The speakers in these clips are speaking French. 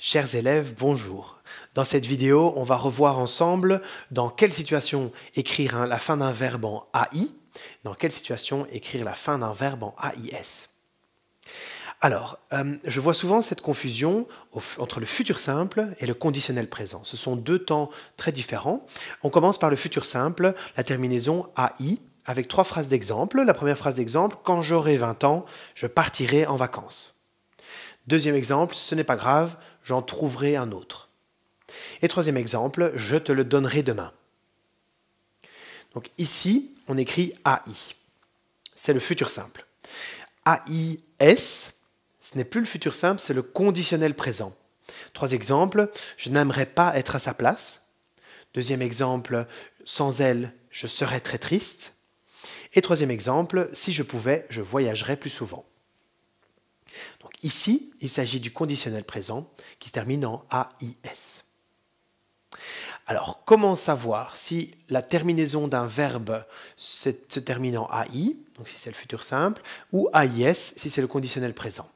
Chers élèves, bonjour. Dans cette vidéo, on va revoir ensemble dans quelle situation écrire la fin d'un verbe en AI, dans quelle situation écrire la fin d'un verbe en AIS. Alors, je vois souvent cette confusion entre le futur simple et le conditionnel présent. Ce sont deux temps très différents. On commence par le futur simple, la terminaison AI, avec trois phrases d'exemple. La première phrase d'exemple, quand j'aurai 20 ans, je partirai en vacances. Deuxième exemple, ce n'est pas grave, j'en trouverai un autre. Et troisième exemple, je te le donnerai demain. Donc ici, on écrit AI. C'est le futur simple. AIS, ce n'est plus le futur simple, c'est le conditionnel présent. Trois exemples, je n'aimerais pas être à sa place. Deuxième exemple, sans elle, je serais très triste. Et troisième exemple, si je pouvais, je voyagerais plus souvent. Donc ici, il s'agit du conditionnel présent qui se termine en AIS. Alors, comment savoir si la terminaison d'un verbe se termine en AI, donc si c'est le futur simple, ou AIS si c'est le conditionnel présent?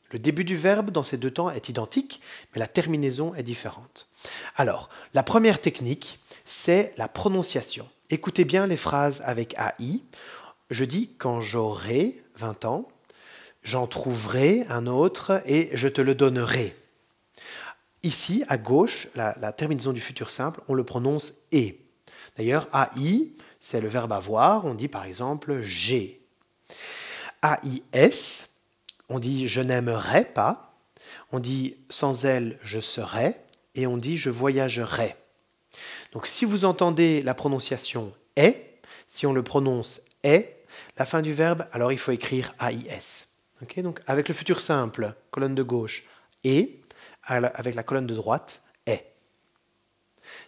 Le début du verbe dans ces deux temps est identique, mais la terminaison est différente. Alors, la première technique, c'est la prononciation. Écoutez bien les phrases avec AI. Je dis « quand j'aurai 20 ans », j'en trouverai un autre et je te le donnerai. Ici, à gauche, la terminaison du futur simple, on le prononce « et ». D'ailleurs, AI, c'est le verbe avoir, on dit par exemple « j'ai ». AIS, on dit « je n'aimerais pas », on dit « sans elle, je serais » et on dit « je voyagerai ». Donc si vous entendez la prononciation « est », si on le prononce « est », la fin du verbe, alors il faut écrire AIS. Okay, donc avec le futur simple, colonne de gauche, et, avec la colonne de droite, est.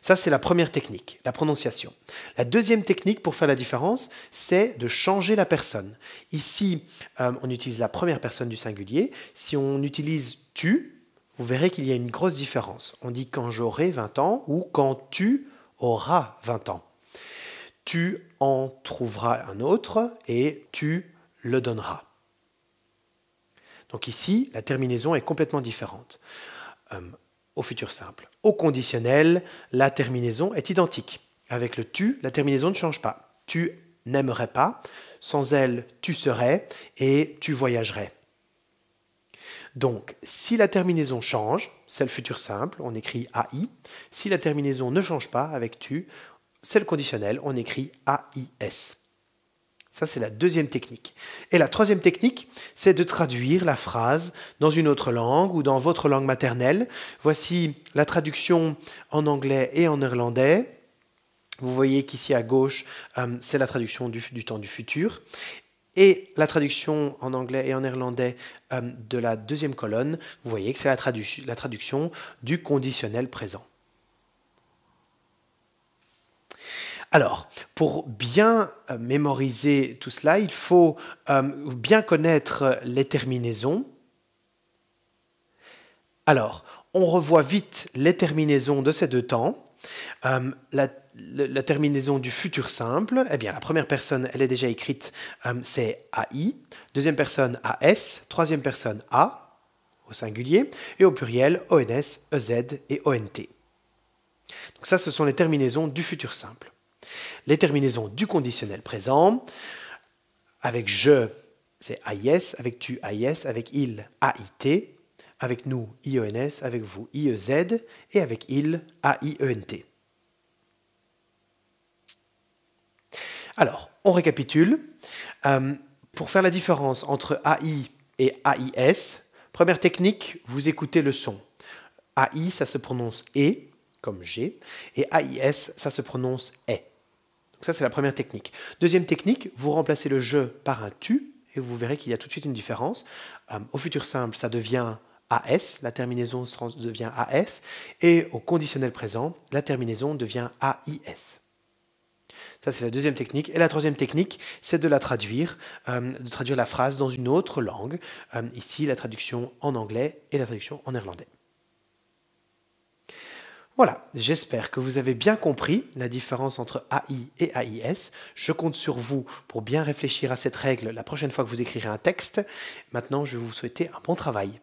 Ça, c'est la première technique, la prononciation. La deuxième technique pour faire la différence, c'est de changer la personne. Ici, on utilise la première personne du singulier. Si on utilise « tu », vous verrez qu'il y a une grosse différence. On dit « quand j'aurai 20 ans » ou « quand tu auras 20 ans ». Tu en trouveras un autre et tu le donneras. Donc ici, la terminaison est complètement différente au futur simple. Au conditionnel, la terminaison est identique. Avec le « tu », la terminaison ne change pas. Tu n'aimerais pas, sans elle, tu serais et tu voyagerais. Donc, si la terminaison change, c'est le futur simple, on écrit AI. Si la terminaison ne change pas avec « tu », c'est le conditionnel, on écrit AIS. Ça, c'est la deuxième technique. Et la troisième technique, c'est de traduire la phrase dans une autre langue ou dans votre langue maternelle. Voici la traduction en anglais et en néerlandais. Vous voyez qu'ici à gauche, c'est la traduction du temps du futur. Et la traduction en anglais et en néerlandais de la deuxième colonne, vous voyez que c'est la traduction du conditionnel présent. Alors, pour bien mémoriser tout cela, il faut bien connaître les terminaisons. Alors, on revoit vite les terminaisons de ces deux temps. La terminaison du futur simple, eh bien, la première personne, elle est déjà écrite, c'est AI. Deuxième personne, AS. Troisième personne, A, au singulier. Et au pluriel, ONS, EZ et ONT. Donc ça, ce sont les terminaisons du futur simple. Les terminaisons du conditionnel présent, avec je, c'est AIS, avec tu, AIS, avec il, AIT, avec nous, IENS, avec vous, IEZ, et avec il, AIENT. Alors, on récapitule. Pour faire la différence entre AI et AIS, première technique, vous écoutez le son. AI, ça se prononce « et », comme « j'ai », et AIS, ça se prononce « est ». Donc ça, c'est la première technique. Deuxième technique, vous remplacez le « je » par un « tu » et vous verrez qu'il y a tout de suite une différence. Au futur simple, ça devient AS, la terminaison devient AS, et au conditionnel présent, la terminaison devient AIS. Ça, c'est la deuxième technique. Et la troisième technique, c'est de traduire la phrase dans une autre langue. Ici, la traduction en anglais et la traduction en néerlandais. Voilà, j'espère que vous avez bien compris la différence entre AI et AIS. Je compte sur vous pour bien réfléchir à cette règle la prochaine fois que vous écrirez un texte. Maintenant, je vais vous souhaiter un bon travail.